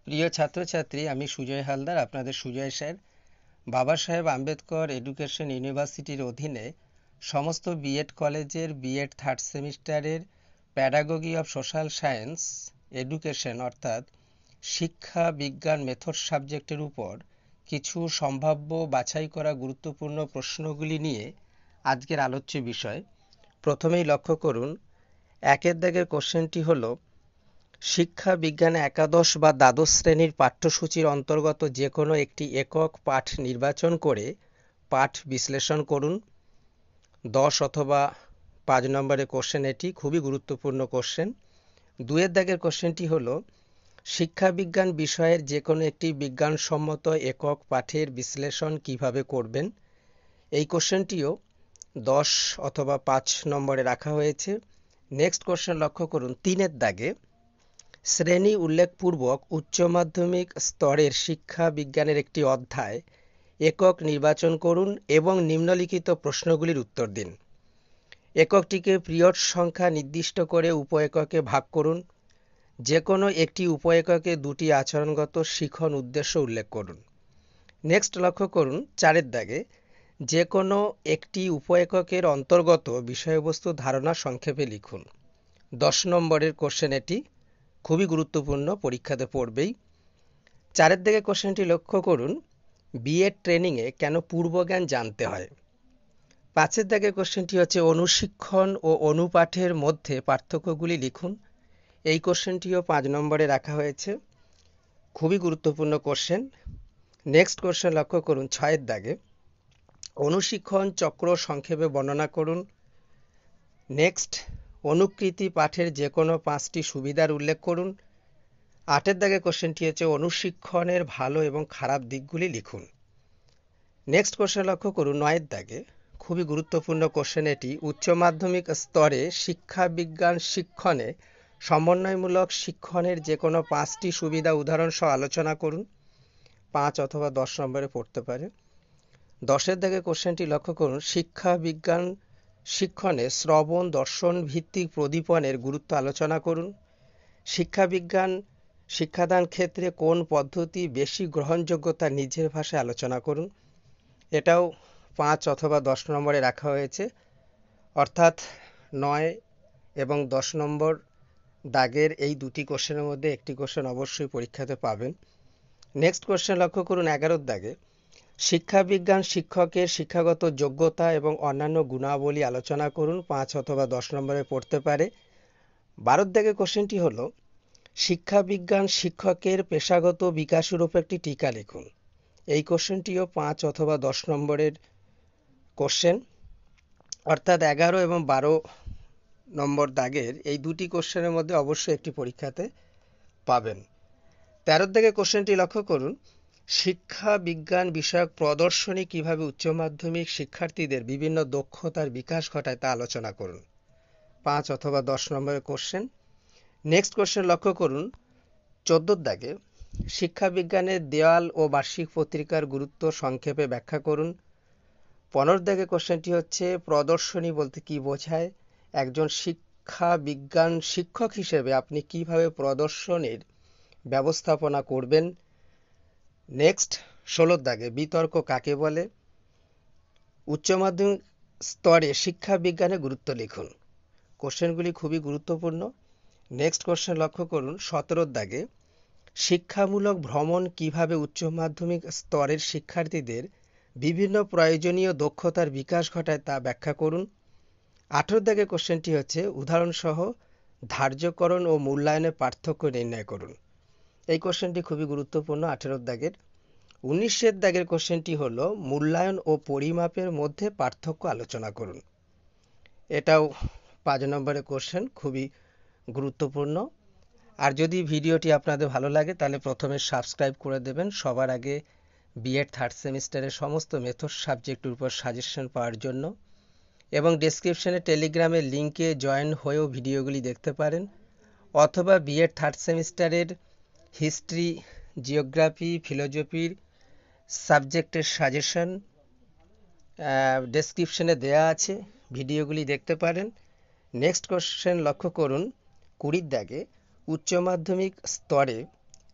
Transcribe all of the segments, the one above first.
প্রিয় ছাত্রছাত্রী, আমি সুজয় হালদার, আপনাদের সুজয় স্যার। বাবা সাহেব আম্বেদকর এডুকেশন ইউনিভার্সিটির অধীনে সমস্ত বিএড কলেজের বিএড থার্ড সেমিস্টারের pedagogy of social science education অর্থাৎ শিক্ষা বিজ্ঞান মেথড সাবজেক্টের উপর কিছু সম্ভাব্য বাছাই করা গুরুত্বপূর্ণ প্রশ্নগুলি নিয়ে আজকের আলোচ্য বিষয়। প্রথমেই লক্ষ্য করুন, একের দাগের কোশ্চেনটি হলো, শিক্ষা বিজ্ঞানে একাদশ বা দ্বাদশ শ্রেণীর পাঠ্যসূচির অন্তর্গত যে কোনো একটি একক পাঠ নির্বাচন করে পাঠ বিশ্লেষণ করুন। 10 অথবা 5 নম্বরের কোশ্চেন, এটি খুবই গুরুত্বপূর্ণ কোশ্চেন। 2 দাগের কোশ্চেনটি হলো, শিক্ষা বিজ্ঞান বিষয়ের যে কোনো একটি বিজ্ঞানসম্মত একক পাঠের বিশ্লেষণ কিভাবে করবেন। এই কোশ্চেনটিও 10 অথবা 5 নম্বরে রাখা হয়েছে। নেক্সট কোশ্চেন লক্ষ্য করুন, 3 দাগে, শ্রেণী উল্লেখপূর্বক উচ্চ মাধ্যমিক স্তরের শিক্ষা বিজ্ঞানের একটি অধ্যায় একক নির্বাচন করুন এবং নিম্নলিখিত প্রশ্নগুলির উত্তর দিন। এককটিকে পিরিয়ড সংখ্যা নির্দিষ্ট করে উপ এককে ভাগ করুন। যে কোনো একটি উপ এককে দুটি আচরণগত শিখন উদ্দেশ্য উল্লেখ করুন। নেক্সট লক্ষ্য করুন, 4 দাগে, যে কোনো একটি উপ এককের অন্তর্গত বিষয়বস্তু ধারণা সংক্ষেপে লিখুন। 10 নম্বরের কোশ্চেন, এটি খুবই গুরুত্বপূর্ণ, পরীক্ষাতে পড়বেই। 4 দাগে কোশ্চেনটি লক্ষ্য করুন, বিএড ট্রেনিংয়ে কেন পূর্বজ্ঞান জানতে হয়। 5 দাগে কোশ্চেনটি হচ্ছে, অনুশিক্ষণ ও অনুপাঠের মধ্যে পার্থক্যগুলি লিখুন। এই কোশ্চেনটিও 5 নম্বরে রাখা হয়েছে, খুবই গুরুত্বপূর্ণ কোশ্চেন। নেক্সট কোশ্চেন লক্ষ্য করুন, 6 দাগে, অনুশিক্ষণ চক্র সংক্ষেপে বর্ণনা করুন। নেক্সট, অনুকৃতি পাঠের যে কোনো 5টি সুবিধার উল্লেখ করুন। 8 দাগে কোশ্চেনটি হচ্ছে, অনুশিক্ষণের ভালো এবং খারাপ দিকগুলি লিখুন। নেক্সট কোশ্চেন লক্ষ্য করুন, 9 দাগে, খুবই গুরুত্বপূর্ণ কোশ্চেন এটি, উচ্চ মাধ্যমিক স্তরে শিক্ষা বিজ্ঞান শিক্ষণে সমন্বয়মূলক শিক্ষণের যে কোনো 5টি সুবিধা উদাহরণ সহ আলোচনা করুন। 5 অথবা 10 নম্বরে পড়তে পারে। 10 দাগে কোশ্চেনটি লক্ষ্য করুন, শিক্ষা বিজ্ঞান শিক্ষণে শ্রবণ দর্শন ভিত্তিক প্রদীপনের গুরুত্ব আলোচনা করুন। শিক্ষা বিজ্ঞান শিক্ষাদান ক্ষেত্রে কোন পদ্ধতি বেশি গ্রহণযোগ্যতা নিজের ভাষায় আলোচনা করুন। এটাও 5 অথবা 10 নম্বরে রাখা হয়েছে, অর্থাৎ 9 এবং 10 নম্বর দাগের এই দুটি কোশ্চেনের মধ্যে একটি কোশ্চেন অবশ্যই পরীক্ষাতে পাবেন। নেক্সট কোশ্চেন লক্ষ্য করুন, 11 দাগে, শিক্ষা বিজ্ঞান শিক্ষকের শিক্ষাগত যোগ্যতা এবং অন্যান্য গুণাবলী আলোচনা করুন। 5 অথবা 10 নম্বরে পড়তে পারে। 12 দাগে কোশ্চেনটি হলো, শিক্ষা বিজ্ঞান শিক্ষকের পেশাগত বিকাশের উপর একটি টিকা লিখুন। এই কোশ্চেনটিও 5 অথবা 10 নম্বরের কোশ্চেন, অর্থাৎ 11 এবং 12 নম্বর দাগের এই দুটি কোশ্চেনের মধ্যে অবশ্যই একটি পরীক্ষাতে পাবেন। 13 দাগে কোশ্চেনটি লক্ষ্য করুন, শিক্ষা বিজ্ঞান বিষয়ক প্রদর্শনী কিভাবে উচ্চ মাধ্যমিক শিক্ষার্থীদের বিভিন্ন দক্ষতার বিকাশ ঘটায় তা আলোচনা করুন। 5 অথবা 10 নম্বরের কোশ্চেন। নেক্সট কোশ্চেন লক্ষ্য করুন, 14 দাগে, শিক্ষা বিজ্ঞানের দেওয়াল ও বার্ষিক পত্রিকার গুরুত্ব সংক্ষেপে ব্যাখ্যা করুন। 15 দাগে কোশ্চেনটি হচ্ছে, প্রদর্শনী বলতে কি বোঝায়, একজন শিক্ষা বিজ্ঞান শিক্ষক হিসেবে আপনি কিভাবে প্রদর্শনীর ব্যবস্থাপনা করবেন। নেক্সট 16 দাগে, বিতর্ক কাকে বলে। উচ্চ মাধ্যমিক স্তরে শিক্ষা বিজ্ঞানের গুরুত্ব লিখুন। কোশ্চেনগুলি খুবই গুরুত্বপূর্ণ। নেক্সট কোশ্চেন লক্ষ্য করুন, 17 দাগে, শিক্ষামূলক ভ্রমণ কিভাবে উচ্চ মাধ্যমিক স্তরের শিক্ষার্থীদের বিভিন্ন প্রয়োজনীয় দক্ষতার বিকাশ ঘটায় তা ব্যাখ্যা করুন। 18 দাগে কোশ্চেনটি হচ্ছে, উদাহরণসহ ধার্যকরণ ও মূল্যায়নের পার্থক্য নির্ণয় করুন। এই কোশ্চেনটি খুবই গুরুত্বপূর্ণ, 18 দাগের। 19 দাগের কোশ্চেনটি হলো, মূল্যায়ন ও পরিমাপের মধ্যে পার্থক্য আলোচনা করুন। এটাও 5 নম্বরের কোশ্চেন, খুবই গুরুত্বপূর্ণ। আর যদি ভিডিওটি আপনাদের ভালো লাগে তাহলে প্রথমে সাবস্ক্রাইব করে দেবেন সবার আগে বিএড থার্ড সেমিস্টারের সমস্ত মেথড সাবজেক্টের উপর সাজেশন পাওয়ার জন্য, এবং ডেসক্রিপশনে টেলিগ্রামের লিঙ্কে জয়েন হয়েও ভিডিওগুলি দেখতে পারেন, অথবা বিএড থার্ড সেমিস্টারের হিস্ট্রি, জিওগ্রাফি, ফিলোজফির সাবজেক্টের সাজেশন ডেসক্রিপশনে দেয়া আছে, ভিডিওগুলি দেখতে পারেন। নেক্সট কোশ্চেন লক্ষ্য করুন, 20 দাগে, উচ্চ মাধ্যমিক স্তরে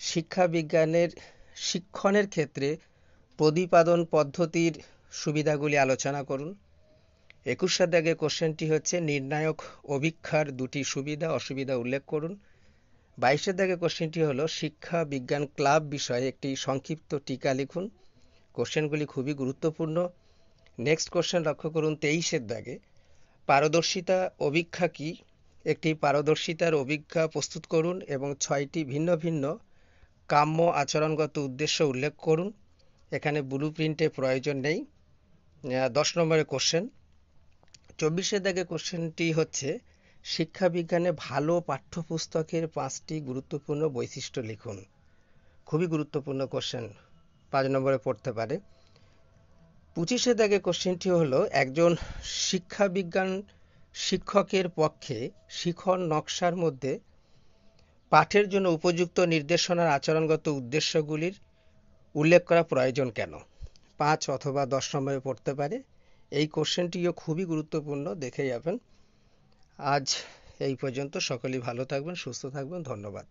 শিক্ষা বিজ্ঞানের শিক্ষণের ক্ষেত্রে প্রতিপাদন পদ্ধতির সুবিধাগুলি আলোচনা করুন। 21 দাগে কোশ্চেনটি হচ্ছে নির্ণায়ক অভিক্ষার দুটি সুবিধা অসুবিধা উল্লেখ করুন। 22 দাগে কোশ্চেনটি হলো শিক্ষা বিজ্ঞান ক্লাব বিষয়ে একটি সংক্ষিপ্ত টিকা লিখুন। কোশ্চেনগুলি খুবই গুরুত্বপূর্ণ। নেক্সট কোশ্চেন লক্ষ্য করুন 23 দাগে পারদর্শিতা অভিক্ষা কি? একটি পারদর্শিতার অভিক্ষা প্রস্তুত করুন এবং 6টি ভিন্ন ভিন্ন কাম্য আচরণগত উদ্দেশ্য উল্লেখ করুন। এখানে ব্লু প্রিন্টের প্রয়োজন নেই। 10 নম্বরের কোশ্চেন 24 দাগে কোশ্চেনটি হচ্ছে শিক্ষা বিজ্ঞানে ভালো পাঠ্যপুস্তকের 5টি গুরুত্বপূর্ণ বৈশিষ্ট্য লিখুন। খুবই গুরুত্বপূর্ণ কোশ্চেন, 5 নম্বরে পড়তে পারে। 25 দাগে কোশ্চেনটি হলো একজন শিক্ষা বিজ্ঞান শিক্ষকের পক্ষে শিখন নকশার মধ্যে পাঠের জন্য উপযুক্ত নির্দেশনার আচরণগত উদ্দেশ্যগুলির উল্লেখ করা প্রয়োজন কেন? 5 অথবা 10 নম্বরে পড়তে পারে। এই কোশ্চেনটিও খুবই গুরুত্বপূর্ণ, দেখে যাবেন। আজ এই পর্যন্ত। সকলেই ভালো থাকবেন, সুস্থ থাকবেন। ধন্যবাদ।